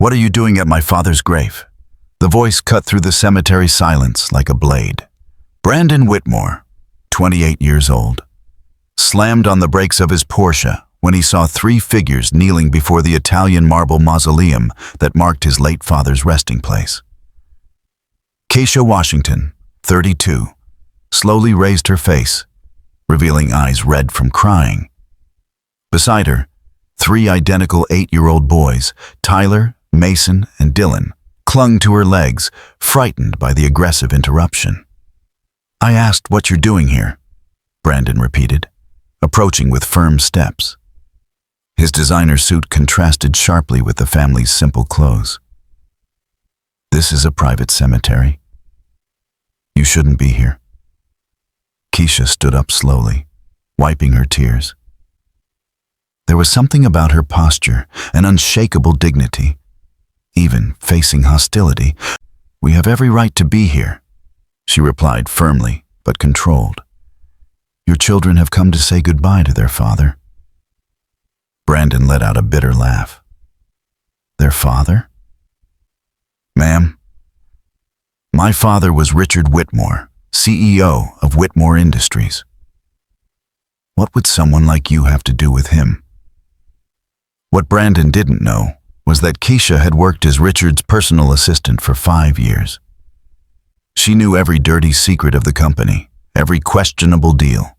"What are you doing at my father's grave?" The voice cut through the cemetery silence like a blade. Brandon Whitmore, 28 years old, slammed on the brakes of his Porsche when he saw three figures kneeling before the Italian marble mausoleum that marked his late father's resting place. Keisha Washington, 32, slowly raised her face, revealing eyes red from crying. Beside her, three identical 8-year-old boys, Tyler, Mason, and Dylan, clung to her legs, frightened by the aggressive interruption. "I asked what you're doing here," Brandon repeated, approaching with firm steps. His designer suit contrasted sharply with the family's simple clothes. "This is a private cemetery. You shouldn't be here." Keisha stood up slowly, wiping her tears. There was something about her posture, an unshakable dignity. Even facing hostility, "We have every right to be here," she replied firmly but controlled. "Your children have come to say goodbye to their father." Brandon let out a bitter laugh. "Their father?" "Ma'am, my father was Richard Whitmore, CEO of Whitmore Industries. What would someone like you have to do with him?" What Brandon didn't know was that Keisha had worked as Richard's personal assistant for 5 years. She knew every dirty secret of the company, every questionable deal,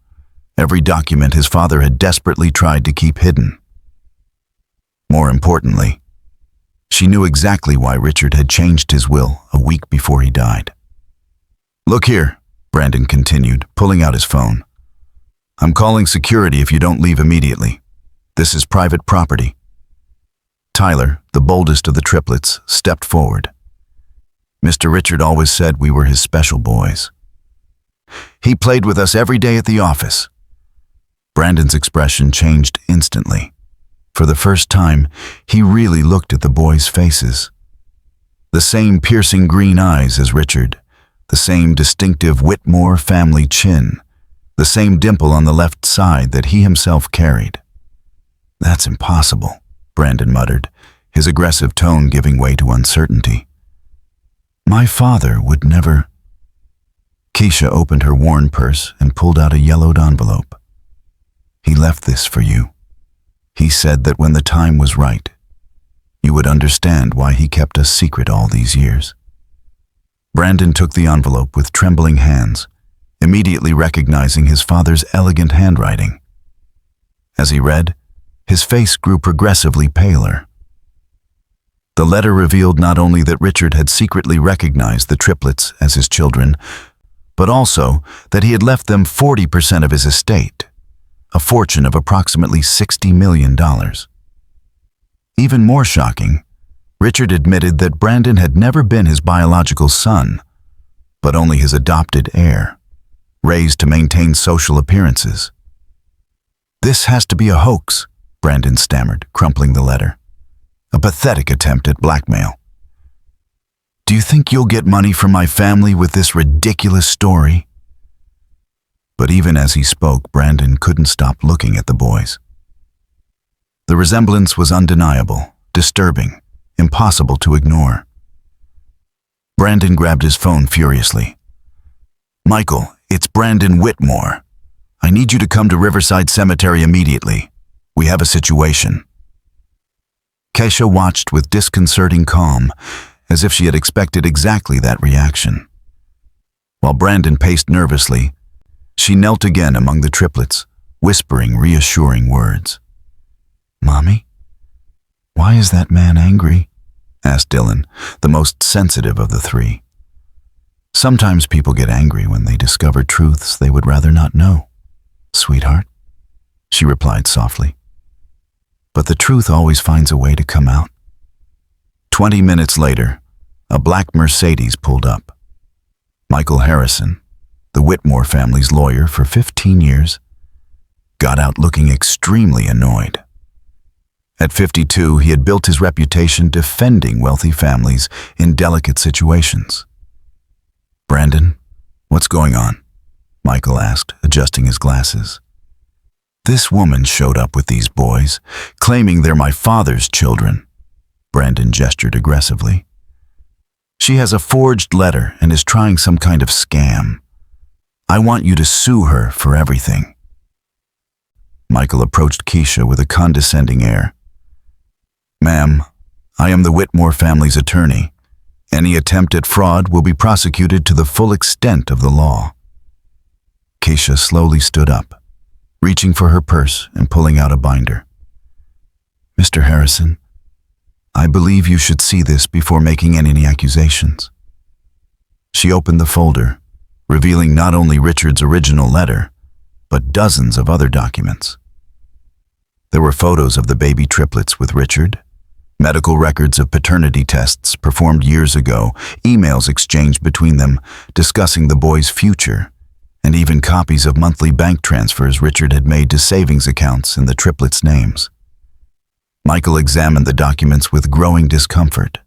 every document his father had desperately tried to keep hidden. More importantly, she knew exactly why Richard had changed his will a week before he died. "Look here," Brandon continued, pulling out his phone. "I'm calling security if you don't leave immediately. This is private property." Tyler, the boldest of the triplets, stepped forward. "Mr. Richard always said we were his special boys. He played with us every day at the office." Brandon's expression changed instantly. For the first time, he really looked at the boys' faces. The same piercing green eyes as Richard, the same distinctive Whitmore family chin, the same dimple on the left side that he himself carried. "That's impossible," Brandon muttered, his aggressive tone giving way to uncertainty. "My father would never—" Keisha opened her worn purse and pulled out a yellowed envelope. "He left this for you. He said that when the time was right, you would understand why he kept us secret all these years." Brandon took the envelope with trembling hands, immediately recognizing his father's elegant handwriting. As he read, his face grew progressively paler. The letter revealed not only that Richard had secretly recognized the triplets as his children, but also that he had left them 40% of his estate, a fortune of approximately $60 million. Even more shocking, Richard admitted that Brandon had never been his biological son, but only his adopted heir, raised to maintain social appearances. "This has to be a hoax," Brandon stammered, crumpling the letter. "A pathetic attempt at blackmail. Do you think you'll get money from my family with this ridiculous story?" But even as he spoke, Brandon couldn't stop looking at the boys. The resemblance was undeniable, disturbing, impossible to ignore. Brandon grabbed his phone furiously. "Michael, it's Brandon Whitmore. I need you to come to Riverside Cemetery immediately. We have a situation." Keisha watched with disconcerting calm, as if she had expected exactly that reaction. While Brandon paced nervously, she knelt again among the triplets, whispering reassuring words. "Mommy, why is that man angry?" asked Dylan, the most sensitive of the three. "Sometimes people get angry when they discover truths they would rather not know, sweetheart," she replied softly. "But the truth always finds a way to come out." 20 minutes later, a black Mercedes pulled up. Michael Harrison, the Whitmore family's lawyer for 15 years, got out looking extremely annoyed. At 52, he had built his reputation defending wealthy families in delicate situations. "Brandon, what's going on?" Michael asked, adjusting his glasses. "This woman showed up with these boys, claiming they're my father's children," Brandon gestured aggressively. She has a forged letter and is trying some kind of scam. I want you to sue her for everything. Michael approached Keisha with a condescending air. Ma'am, I am the Whitmore family's attorney. Any attempt at fraud will be prosecuted to the full extent of the law. Keisha slowly stood up, reaching for her purse and pulling out a binder. Mr. Harrison, I believe you should see this before making any accusations. She opened the folder, revealing not only Richard's original letter, but dozens of other documents. There were photos of the baby triplets with Richard, medical records of paternity tests performed years ago, emails exchanged between them discussing the boy's future, and even copies of monthly bank transfers Richard had made to savings accounts in the triplets' names. Michael examined the documents with growing discomfort,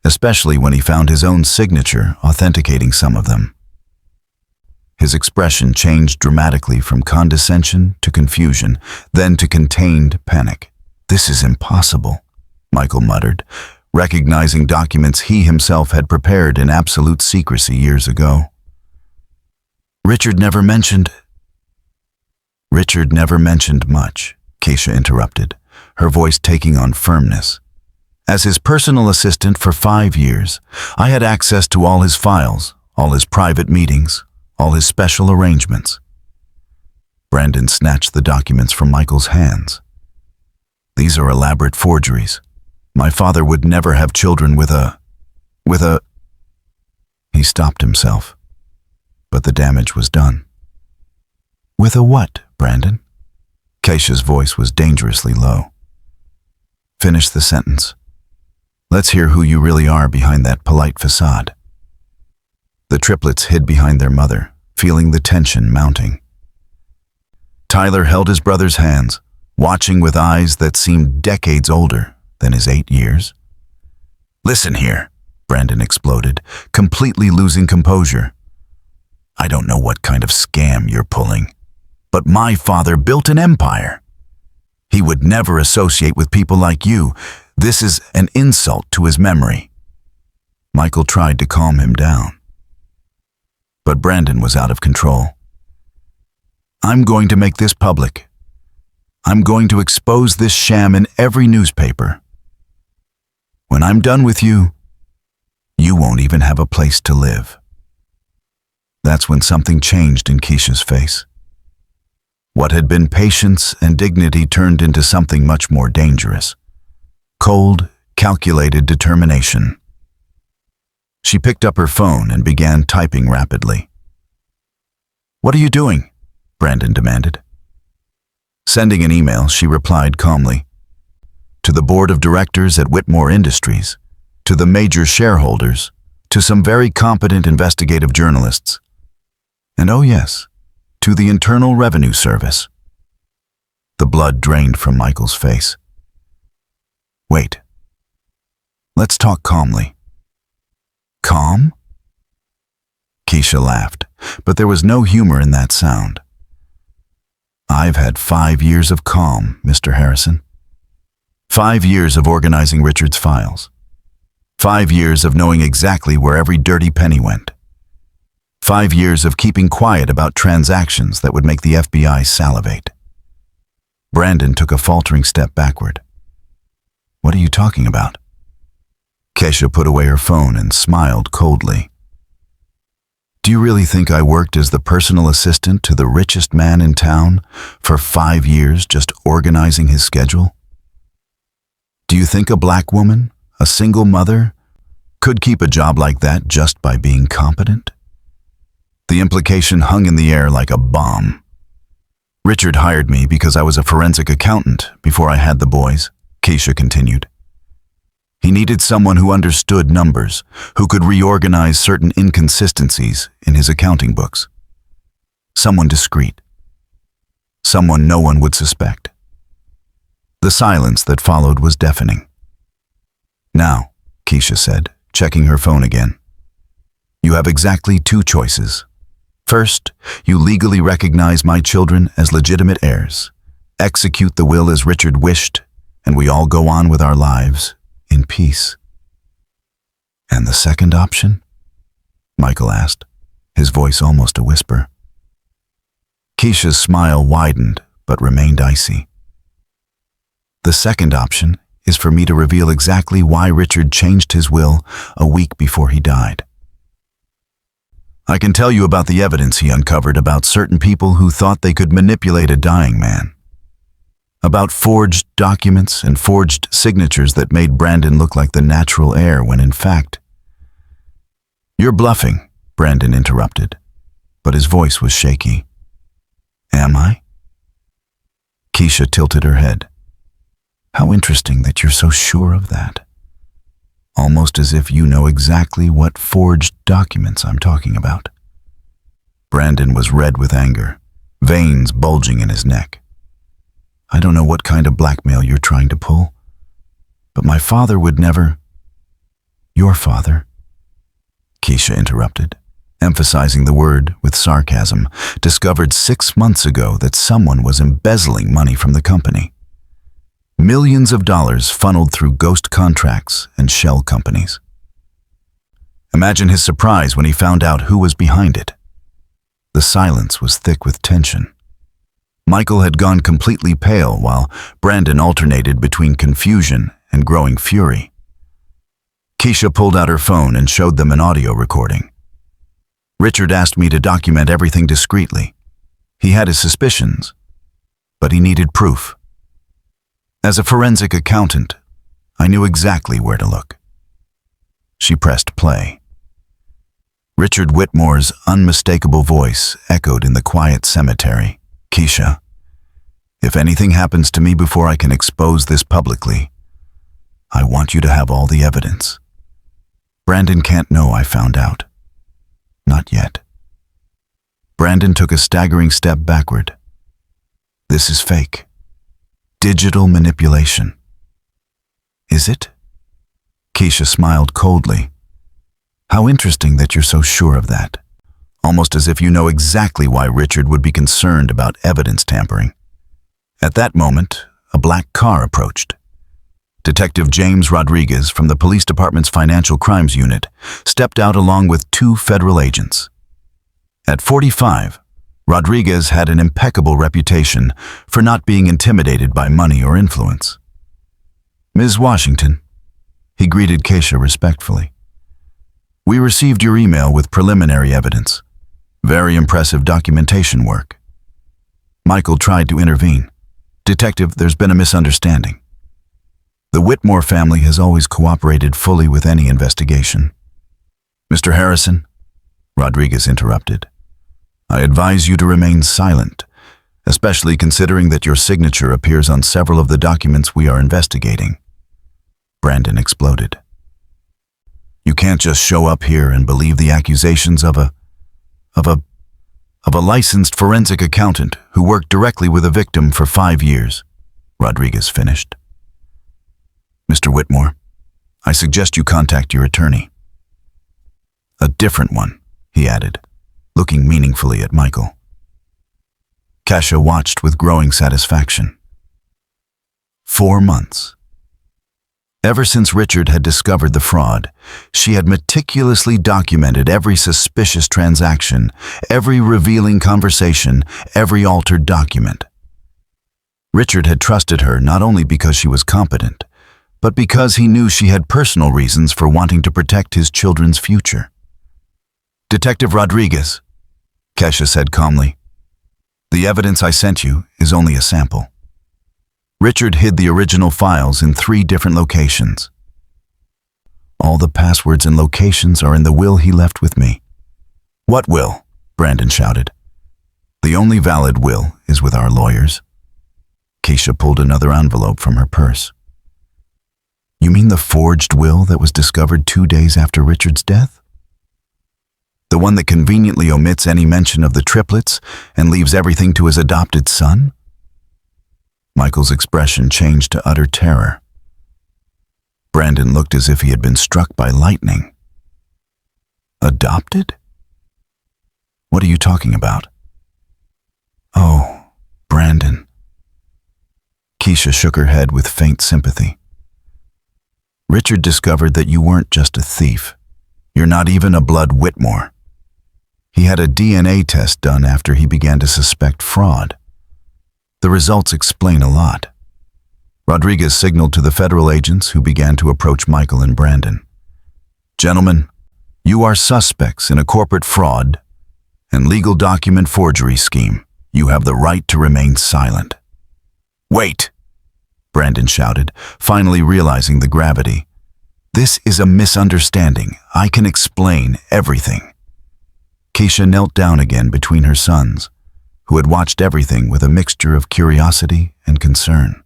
especially when he found his own signature authenticating some of them. His expression changed dramatically from condescension to confusion, then to contained panic. This is impossible, Michael muttered, recognizing documents he himself had prepared in absolute secrecy years ago. Richard never mentioned much, Keisha interrupted, her voice taking on firmness. As his personal assistant for 5 years, I had access to all his files, all his private meetings, all his special arrangements. Brandon snatched the documents from Michael's hands. These are elaborate forgeries. My father would never have children with a... He stopped himself, but the damage was done. With a what, Brandon? Keisha's voice was dangerously low. Finish the sentence. Let's hear who you really are behind that polite facade. The triplets hid behind their mother, feeling the tension mounting. Tyler held his brother's hands, watching with eyes that seemed decades older than his 8 years. Listen here, Brandon exploded, completely losing composure. I don't know what kind of scam you're pulling, but my father built an empire. He would never associate with people like you. This is an insult to his memory. Michael tried to calm him down, but Brandon was out of control. I'm going to make this public. I'm going to expose this sham in every newspaper. When I'm done with you, you won't even have a place to live. That's when something changed in Keisha's face. What had been patience and dignity turned into something much more dangerous. Cold, calculated determination. She picked up her phone and began typing rapidly. What are you doing? Brandon demanded. Sending an email, she replied calmly. To the board of directors at Whitmore Industries, to the major shareholders, to some very competent investigative journalists, and oh yes, to the Internal Revenue Service. The blood drained from Michael's face. Wait. Let's talk calmly. Calm? Keisha laughed, but there was no humor in that sound. I've had 5 years of calm, Mr. Harrison. 5 years of organizing Richard's files. 5 years of knowing exactly where every dirty penny went. 5 years of keeping quiet about transactions that would make the FBI salivate. Brandon took a faltering step backward. What are you talking about? Keisha put away her phone and smiled coldly. Do you really think I worked as the personal assistant to the richest man in town for 5 years just organizing his schedule? Do you think a black woman, a single mother, could keep a job like that just by being competent? The implication hung in the air like a bomb. Richard hired me because I was a forensic accountant before I had the boys, Keisha continued. He needed someone who understood numbers, who could reorganize certain inconsistencies in his accounting books. Someone discreet. Someone no one would suspect. The silence that followed was deafening. Now, Keisha said, checking her phone again, you have exactly 2 choices. First, you legally recognize my children as legitimate heirs, execute the will as Richard wished, and we all go on with our lives in peace. And the second option? Michael asked, his voice almost a whisper. Keisha's smile widened but remained icy. The second option is for me to reveal exactly why Richard changed his will a week before he died. I can tell you about the evidence he uncovered about certain people who thought they could manipulate a dying man. About forged documents and forged signatures that made Brandon look like the natural heir when in fact... You're bluffing, Brandon interrupted, but his voice was shaky. Am I? Keisha tilted her head. How interesting that you're so sure of that. Almost as if you know exactly what forged documents I'm talking about. Brandon was red with anger, veins bulging in his neck. I don't know what kind of blackmail you're trying to pull, but my father would never... Your father? Keisha interrupted, emphasizing the word with sarcasm, discovered 6 months ago that someone was embezzling money from the company. Millions of dollars funneled through ghost contracts and shell companies. Imagine his surprise when he found out who was behind it. The silence was thick with tension. Michael had gone completely pale while Brandon alternated between confusion and growing fury. Keisha pulled out her phone and showed them an audio recording. Richard asked me to document everything discreetly. He had his suspicions, but he needed proof. As a forensic accountant, I knew exactly where to look. She pressed play. Richard Whitmore's unmistakable voice echoed in the quiet cemetery. Keisha, if anything happens to me before I can expose this publicly, I want you to have all the evidence. Brandon can't know I found out. Not yet. Brandon took a staggering step backward. This is fake. Digital manipulation. Is it? Keisha smiled coldly. How interesting that you're so sure of that. Almost as if you know exactly why Richard would be concerned about evidence tampering. At that moment, a black car approached. Detective James Rodriguez from the police department's financial crimes unit stepped out along with 2 federal agents. At 45, Rodriguez had an impeccable reputation for not being intimidated by money or influence. Ms. Washington, he greeted Keisha respectfully. We received your email with preliminary evidence. Very impressive documentation work. Michael tried to intervene. Detective, there's been a misunderstanding. The Whitmore family has always cooperated fully with any investigation. Mr. Harrison, Rodriguez interrupted. I advise you to remain silent, especially considering that your signature appears on several of the documents we are investigating. Brandon exploded. You can't just show up here and believe the accusations of a licensed forensic accountant who worked directly with a victim for 5 years, Rodriguez finished. Mr. Whitmore, I suggest you contact your attorney. A different one, he added, looking meaningfully at Michael. Keisha watched with growing satisfaction. 4 months. Ever since Richard had discovered the fraud, she had meticulously documented every suspicious transaction, every revealing conversation, every altered document. Richard had trusted her not only because she was competent, but because he knew she had personal reasons for wanting to protect his children's future. Detective Rodriguez, Keisha said calmly, the evidence I sent you is only a sample. Richard hid the original files in 3 different locations. All the passwords and locations are in the will he left with me. What will? Brandon shouted. The only valid will is with our lawyers. Keisha pulled another envelope from her purse. You mean the forged will that was discovered 2 days after Richard's death? The one that conveniently omits any mention of the triplets and leaves everything to his adopted son? Michael's expression changed to utter terror. Brandon looked as if he had been struck by lightning. Adopted? What are you talking about? Oh, Brandon. Keisha shook her head with faint sympathy. Richard discovered that you weren't just a thief. You're not even a blood Whitmore. He had a DNA test done after he began to suspect fraud. The results explain a lot. Rodriguez signaled to the federal agents who began to approach Michael and Brandon. Gentlemen, you are suspects in a corporate fraud and legal document forgery scheme. You have the right to remain silent. Wait, Brandon shouted, finally realizing the gravity. This is a misunderstanding. I can explain everything. Keisha knelt down again between her sons, who had watched everything with a mixture of curiosity and concern.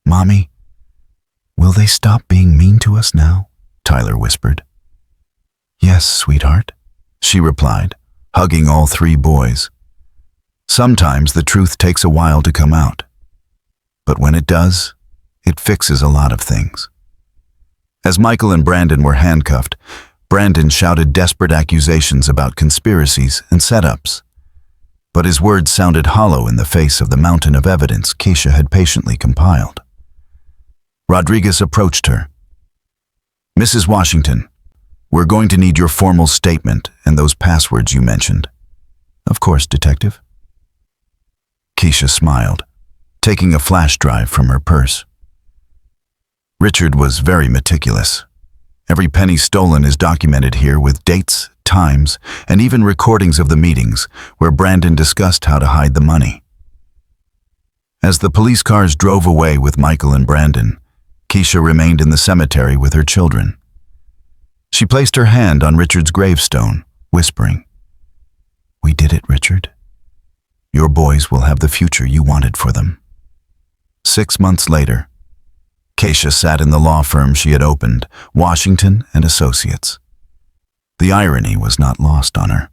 Mommy, will they stop being mean to us now? Tyler whispered. Yes, sweetheart, she replied, hugging all three boys. Sometimes the truth takes a while to come out, but when it does, it fixes a lot of things. As Michael and Brandon were handcuffed, Brandon shouted desperate accusations about conspiracies and setups. But his words sounded hollow in the face of the mountain of evidence Keisha had patiently compiled. Rodriguez approached her. Mrs. Washington, we're going to need your formal statement and those passwords you mentioned. Of course, Detective. Keisha smiled, taking a flash drive from her purse. Richard was very meticulous. Every penny stolen is documented here with dates, times, and even recordings of the meetings where Brandon discussed how to hide the money. As the police cars drove away with Michael and Brandon, Keisha remained in the cemetery with her children. She placed her hand on Richard's gravestone, whispering, "We did it, Richard. Your boys will have the future you wanted for them." 6 months later, Keisha sat in the law firm she had opened, Washington and Associates. The irony was not lost on her.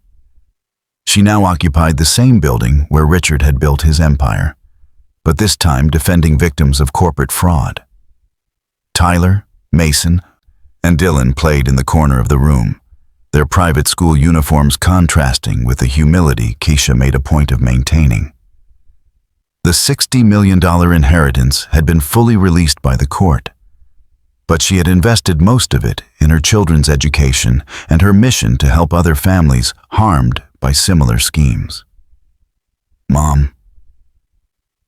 She now occupied the same building where Richard had built his empire, but this time defending victims of corporate fraud. Tyler, Mason, and Dylan played in the corner of the room, their private school uniforms contrasting with the humility Keisha made a point of maintaining. The $60 million inheritance had been fully released by the court, but she had invested most of it in her children's education and her mission to help other families harmed by similar schemes. Mom.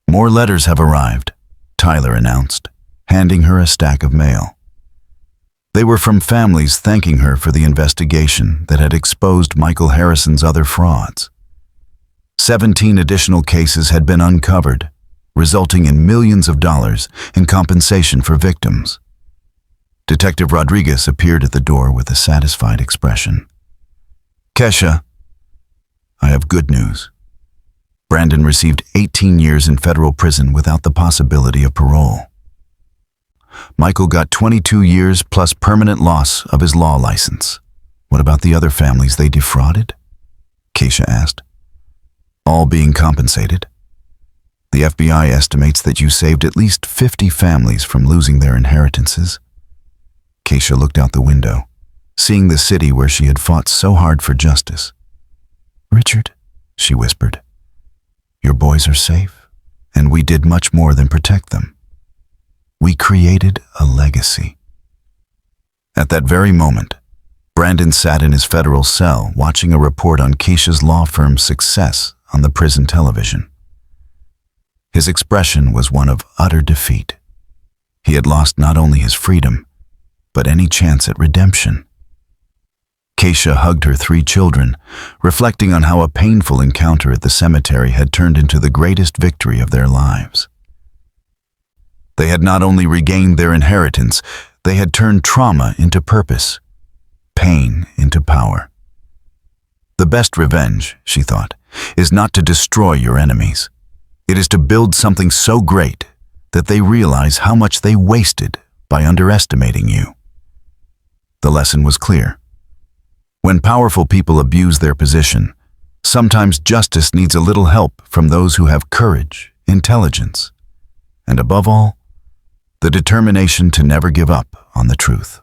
More letters have arrived, Tyler announced, handing her a stack of mail. They were from families thanking her for the investigation that had exposed Michael Harrison's other frauds. 17 additional cases had been uncovered, resulting in millions of dollars in compensation for victims. Detective Rodriguez appeared at the door with a satisfied expression. Kesha, I have good news. Brandon received 18 years in federal prison without the possibility of parole. Michael got 22 years plus permanent loss of his law license. What about the other families they defrauded? Keisha asked. All being compensated. The FBI estimates that you saved at least 50 families from losing their inheritances. Keisha looked out the window, seeing the city where she had fought so hard for justice. Richard, she whispered, your boys are safe, and we did much more than protect them. We created a legacy. At that very moment, Brandon sat in his federal cell watching a report on Keisha's law firm's success on the prison television. His expression was one of utter defeat. He had lost not only his freedom, but any chance at redemption. Keisha hugged her 3 children, reflecting on how a painful encounter at the cemetery had turned into the greatest victory of their lives. They had not only regained their inheritance, they had turned trauma into purpose, pain into power. The best revenge, she thought, is not to destroy your enemies. It is to build something so great that they realize how much they wasted by underestimating you. The lesson was clear. When powerful people abuse their position, sometimes justice needs a little help from those who have courage, intelligence, and above all, the determination to never give up on the truth.